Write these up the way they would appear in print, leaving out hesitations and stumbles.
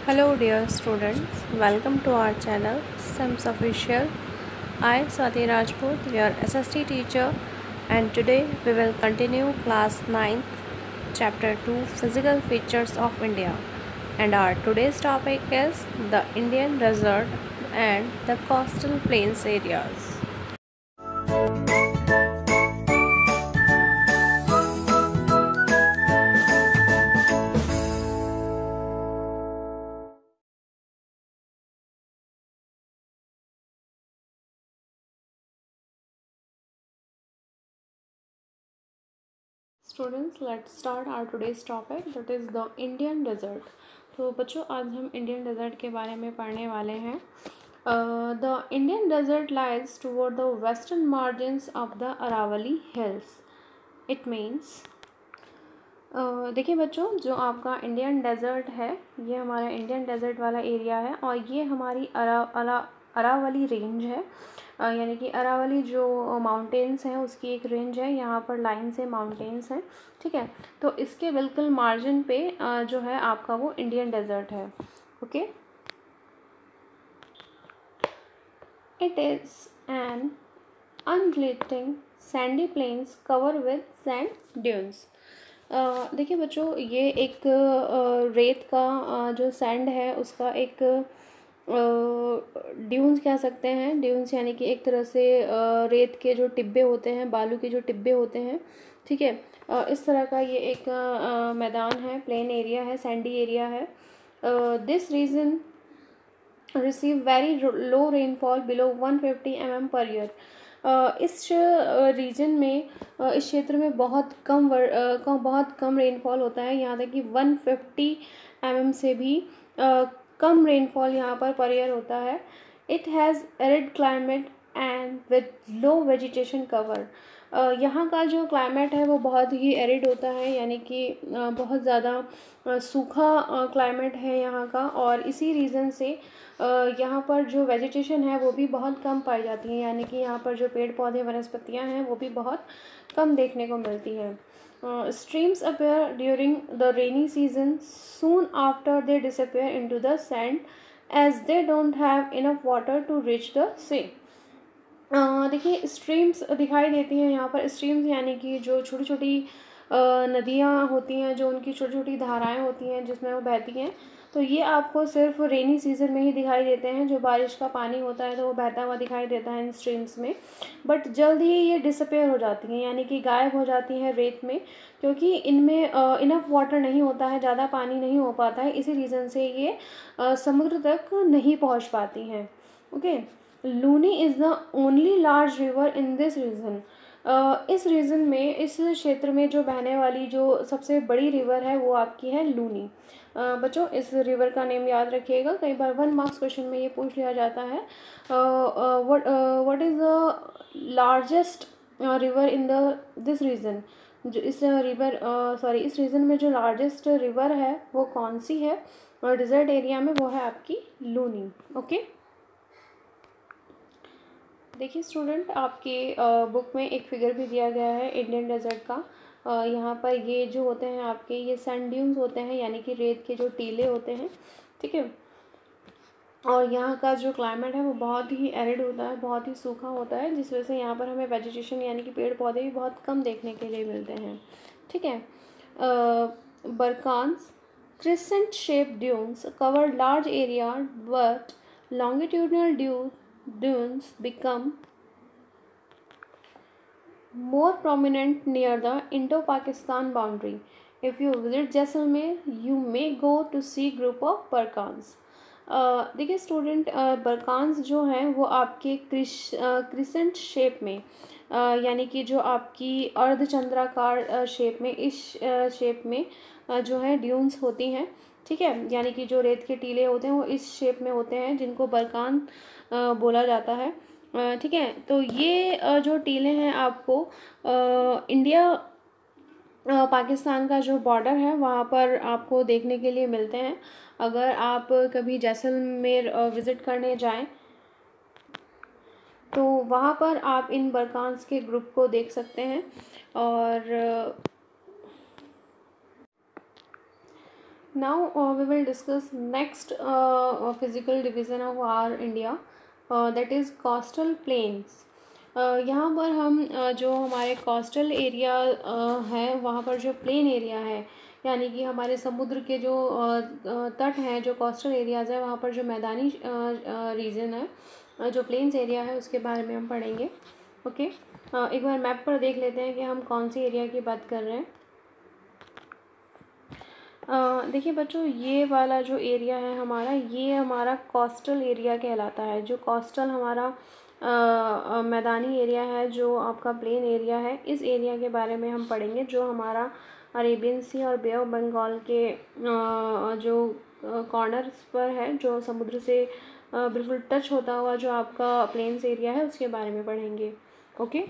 Hello dear students, welcome to our channel SIMS Official. I Swati Rajput, your SST teacher, and today we will continue class 9th chapter 2 Physical Features of India, and our today's topic is the Indian desert and the coastal plains areas. Students let's start our today's topic that is the Indian desert. तो बच्चों आज हम Indian desert के बारे में पढ़ने वाले हैं। The Indian desert lies toward the western margins of the Aravalli hills. It means देखिए बच्चों, जो आपका इंडियन डेजर्ट है ये हमारा इंडियन डेजर्ट वाला एरिया है और ये हमारी अरावली रेंज है। यानी कि अरावली जो माउंटेन्स हैं उसकी एक रेंज है, यहाँ पर लाइन से माउंटेन्स हैं। ठीक है, तो इसके बिल्कुल मार्जिन पे जो है आपका वो इंडियन डेजर्ट है। Okay, it is an unglittering sandy plains cover with sand dunes. देखिए बच्चों, ये एक रेत का जो सैंड है उसका एक ड्यून्स कह सकते हैं। ड्यून्स यानी कि एक तरह से रेत के जो टिब्बे होते हैं, बालू के जो टिब्बे होते हैं। ठीक है, इस तरह का ये एक मैदान है, प्लेन एरिया है, सैंडी एरिया है। This region receive very low rainfall below 150 mm per year. इस रीजन में इस क्षेत्र में बहुत कम रेनफॉल होता है, यहाँ तक कि 150 mm से भी कम रेनफॉल यहाँ पर ईयर होता है। It has arid climate and with low vegetation cover. यहाँ का जो क्लाइमेट है वो बहुत ही एरिड होता है, यानी कि बहुत ज़्यादा सूखा क्लाइमेट है यहाँ का, और इसी रीज़न से यहाँ पर जो वेजिटेशन है वो भी बहुत कम पाई जाती है, यानी कि यहाँ पर जो पेड़ पौधे वनस्पतियाँ हैं वो भी बहुत कम देखने को मिलती हैं। Streams appear during the rainy season, soon after they disappear into the sand as they don't have enough water to reach the sea. देखिए स्ट्रीम्स दिखाई देती हैं यहाँ पर। स्ट्रीम्स यानी कि जो छोटी छोटी नदियाँ होती हैं, जो उनकी छोटी छोटी धाराएं होती हैं जिसमें वो बहती हैं, तो ये आपको सिर्फ रेनी सीजन में ही दिखाई देते हैं। जो बारिश का पानी होता है तो वो बहता हुआ दिखाई देता है इन स्ट्रीम्स में, बट जल्द ही ये डिसअपेयर हो जाती हैं, यानी कि गायब हो जाती हैं रेत में, क्योंकि इनमें इनफ वाटर नहीं होता है, ज़्यादा पानी नहीं हो पाता है। इसी रीज़न से ये समुद्र तक नहीं पहुँच पाती हैं। Okay, Luni is the only large river in this region. इस रीजन में, इस क्षेत्र में जो बहने वाली जो सबसे बड़ी रिवर है वो आपकी है लूनी। बच्चों इस रिवर का नेम याद रखिएगा, कई बार 1 मार्क्स क्वेश्चन में ये पूछ लिया जाता है। What is the largest river in this region. जो इस इस रीजन में जो लार्जेस्ट रिवर है वो कौन सी है, और डिजर्ट एरिया में वो है आपकी लूनी। ओके, देखिए स्टूडेंट, आपके बुक में एक फिगर भी दिया गया है इंडियन डेजर्ट का। यहाँ पर ये जो होते हैं आपके, ये सैंड ड्यून्स होते हैं, यानी कि रेत के जो टीले होते हैं। ठीक है, और यहाँ का जो क्लाइमेट है वो बहुत ही एरिड होता है, बहुत ही सूखा होता है, जिस वजह से यहाँ पर हमें वेजिटेशन यानी कि पेड़ पौधे भी बहुत कम देखने के लिए मिलते हैं। ठीक है, barchans crescent shape dunes cover large area, but longitudinal dunes become more prominent near the Indo-Pakistan boundary. If you visit Jaisalmer, you may go to see group of Barkans. देखिए स्टूडेंट, बरकान्स जो हैं वो आपके क्रिसेंट शेप में, यानी कि जो आपकी अर्धचंद्राकार शेप में, इस शेप में जो है ड्यून्स होती हैं। ठीक है, यानी कि जो रेत के टीले होते हैं वो इस शेप में होते हैं, जिनको बरकान बोला जाता है। ठीक है, तो ये जो टीले हैं आपको इंडिया पाकिस्तान का जो बॉर्डर है वहाँ पर आपको देखने के लिए मिलते हैं। अगर आप कभी जैसलमेर विज़िट करने जाएं तो वहाँ पर आप इन बरकान्स के ग्रुप को देख सकते हैं। और Now we will discuss next physical division of our India, that is coastal plains. यहाँ पर हम जो हमारे कोस्टल एरिया है वहाँ पर जो प्लेन एरिया है, यानी कि हमारे समुद्र के जो तट हैं, जो कोस्टल एरियाज़ है वहाँ पर जो मैदानी रीजन है, जो प्लेन्स एरिया है, उसके बारे में हम पढ़ेंगे। ओके, एक बार मैप पर देख लेते हैं कि हम कौन सी एरिया की बात कर रहे हैं। देखिए बच्चों, ये वाला जो एरिया है हमारा, ये हमारा कोस्टल एरिया कहलाता है। जो कोस्टल हमारा मैदानी एरिया है, जो आपका प्लेन एरिया है, इस एरिया के बारे में हम पढ़ेंगे। जो हमारा अरेबियन सी और बे ऑफ बंगाल के जो कॉर्नर्स पर है, जो समुद्र से बिल्कुल टच होता हुआ जो आपका प्लेन्स एरिया है, उसके बारे में पढ़ेंगे। Okay,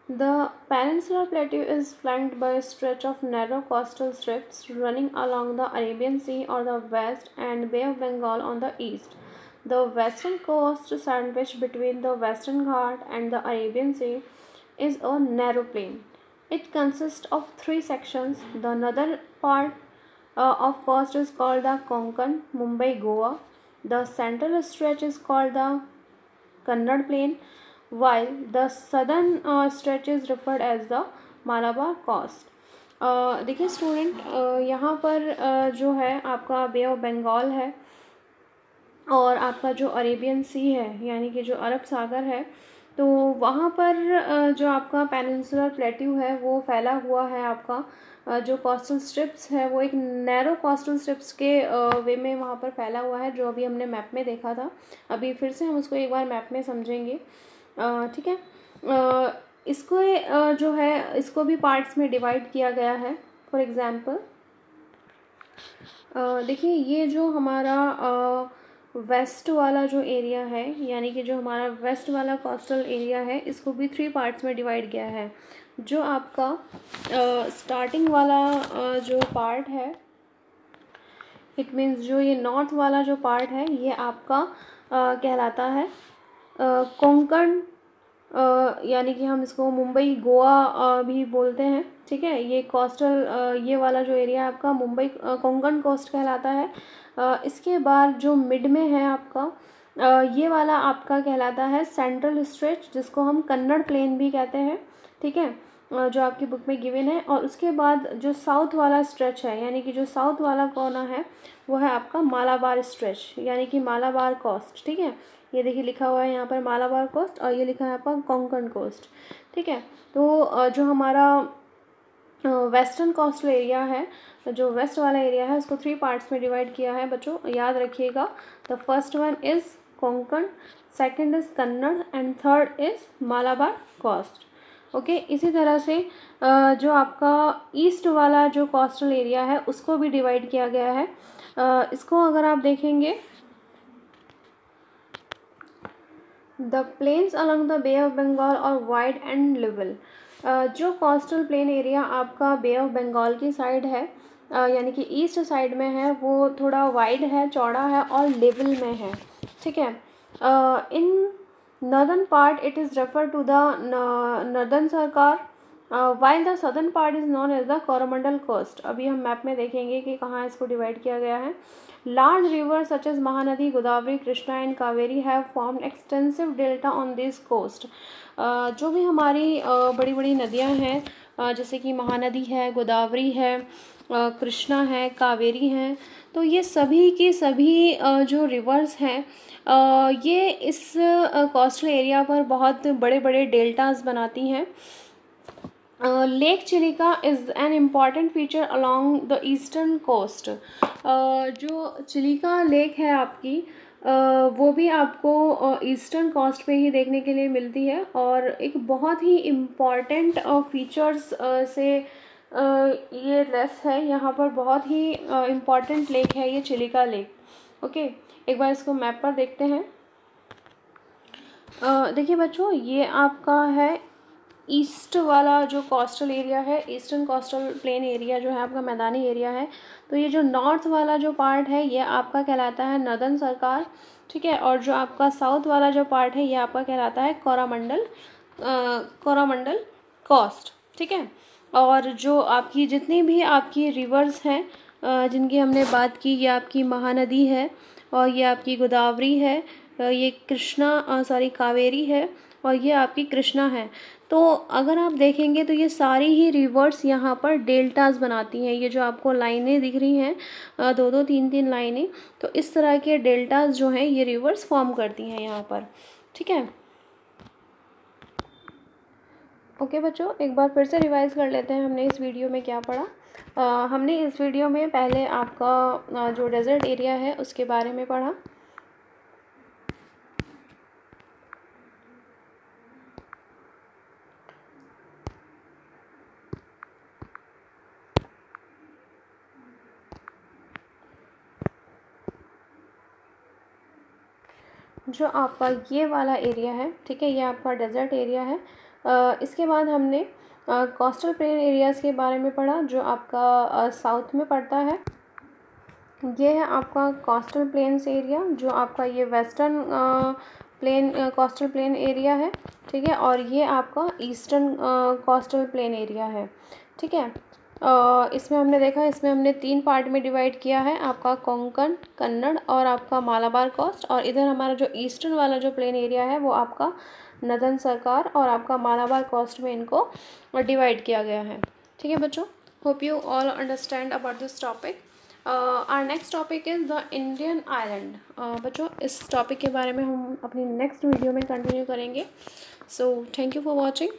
The Peninsular Plateau is flanked by a stretch of narrow coastal strips running along the Arabian Sea on the west and Bay of Bengal on the east. The western coast, sandwiched between the Western Ghat and the Arabian Sea, is a narrow plain. It consists of three sections. The northern part of coast is called the Konkan, Mumbai, Goa. The central stretch is called the Kannada Plain, while the southern stretch is referred as the Malabar coast. देखिए student, यहाँ पर जो है आपका bay of Bengal है और आपका जो अरेबियन सी है, यानी कि जो अरब सागर है, तो वहाँ पर जो आपका पेनिनसुलर प्लेट्यू है वो फैला हुआ है। आपका जो कोस्टल स्ट्रिप्स है वो एक नैरो कोस्टल स्ट्रिप्स के वे में वहाँ पर फैला हुआ है, जो अभी हमने मैप में देखा था। अभी फिर से हम उसको एक बार मैप में समझेंगे। ठीक है, इसको जो है इसको भी पार्ट्स में डिवाइड किया गया है। फॉर एग्ज़ाम्पल देखिए, ये जो हमारा वेस्ट वाला जो एरिया है, यानी कि जो हमारा वेस्ट वाला कोस्टल एरिया है, इसको भी 3 पार्ट्स में डिवाइड किया है। जो आपका स्टार्टिंग वाला जो पार्ट है, इट मीन्स जो ये नॉर्थ वाला जो पार्ट है, ये आपका कहलाता है कोंकण, यानी कि हम इसको मुंबई गोवा भी बोलते हैं। ठीक है, ये कोस्टल ये वाला जो एरिया है आपका मुंबई कोंकण कोस्ट कहलाता है। इसके बाद जो मिड में है आपका ये वाला आपका कहलाता है सेंट्रल स्ट्रेच, जिसको हम कन्नड़ प्लेन भी कहते हैं। ठीक है, जो आपकी बुक में गिवन है। और उसके बाद जो साउथ वाला स्ट्रेच है, यानी कि जो साउथ वाला कोना है, वो है आपका मालाबार स्ट्रेच, यानी कि मालाबार कोस्ट। ठीक है, ये देखिए लिखा हुआ है यहाँ पर मालाबार कोस्ट, और ये लिखा है आपका कोंकण कोस्ट। ठीक है, तो जो हमारा वेस्टर्न कोस्टल एरिया है, जो वेस्ट वाला एरिया है, उसको 3 पार्ट्स में डिवाइड किया है। बच्चों याद रखिएगा, the first one is Konkan, second is Kannada and third is Malabar coast. Okay, इसी तरह से जो आपका ईस्ट वाला जो कोस्टल एरिया है, उसको भी डिवाइड किया गया है। इसको अगर आप देखेंगे, the plains along the bay of Bengal और वाइड एंड लेवल। जो कोस्टल प्लेन एरिया आपका बे ऑफ बंगाल की साइड है, यानी कि ईस्ट साइड में है, वो थोड़ा वाइड है, चौड़ा है और लेवल में है। ठीक है, इन northern part it is referred to the northern sarkar, while the southern part is known as the Coromandel coast. अभी हम मैप में देखेंगे कि कहाँ इसको डिवाइड किया गया है। Large rivers such as Mahanadi, Godavari, Krishna and Kaveri have formed extensive delta on this coast. जो भी हमारी बड़ी बड़ी नदियाँ हैं, जैसे कि महानदी है, गोदावरी है, कृष्णा है, कावेरी हैं, तो ये सभी की सभी जो रिवर्स हैं, ये इस कोस्टल एरिया पर बहुत बड़े बड़े डेल्टास बनाती हैं। Lake Chilika is an important feature along the eastern coast. जो चिलिका लेक है आपकी, वो भी आपको ईस्टर्न कोस्ट पे ही देखने के लिए मिलती है, और एक बहुत ही इम्पॉर्टेंट फीचर्स से ये लेस है। यहाँ पर बहुत ही इम्पॉर्टेंट लेक है ये चिलिका लेक। ओके, एक बार इसको मैप पर देखते हैं। देखिए बच्चों, ये आपका है ईस्ट वाला जो कोस्टल एरिया है, ईस्टर्न कोस्टल प्लेन एरिया जो है आपका मैदानी एरिया है। तो ये जो नॉर्थ वाला जो पार्ट है, ये आपका कहलाता है नर्दर्न सरकार। ठीक है, और जो आपका साउथ वाला जो पार्ट है, ये आपका कहलाता है कोरामंडल कोस्ट। ठीक है, और जो आपकी जितनी भी आपकी रिवर्स हैं जिनकी हमने बात की, ये आपकी महानदी है, और ये आपकी गोदावरी है, ये कृष्णा सॉरी कावेरी है, और ये आपकी कृष्णा है। तो अगर आप देखेंगे तो ये सारी ही रिवर्स यहाँ पर डेल्टास बनाती हैं। ये जो आपको लाइनें दिख रही हैं, दो दो तीन तीन लाइनें, तो इस तरह के डेल्टास जो हैं ये रिवर्स फॉर्म करती हैं यहाँ पर। ठीक है, ओके बच्चों, एक बार फिर से रिवाइज कर लेते हैं हमने इस वीडियो में क्या पढ़ा। हमने इस वीडियो में पहले आपका जो डेजर्ट एरिया है उसके बारे में पढ़ा। जो आपका ये वाला एरिया है, ठीक है, ये आपका डेजर्ट एरिया है। इसके बाद हमने कोस्टल प्लेन एरियाज़ के बारे में पढ़ा जो आपका साउथ में पड़ता है। ये है आपका कोस्टल प्लेन्स एरिया जो आपका ये western plain coastal plain area है। ठीक है, और ये आपका ईस्टर्न कोस्टल प्लेन एरिया है। ठीक है, इसमें हमने देखा, इसमें हमने 3 पार्ट में डिवाइड किया है, आपका कोंकण, कन्नड़ और आपका मालाबार कोस्ट। और इधर हमारा जो ईस्टर्न वाला जो प्लेन एरिया है वो आपका नदन सरकार और आपका मालाबार कोस्ट में इनको डिवाइड किया गया है। ठीक है बच्चों, hope you all understand about this topic. Our next topic is the Indian island. बच्चों, इस टॉपिक के बारे में हम अपनी नेक्स्ट वीडियो में कंटिन्यू करेंगे। So thank you for watching.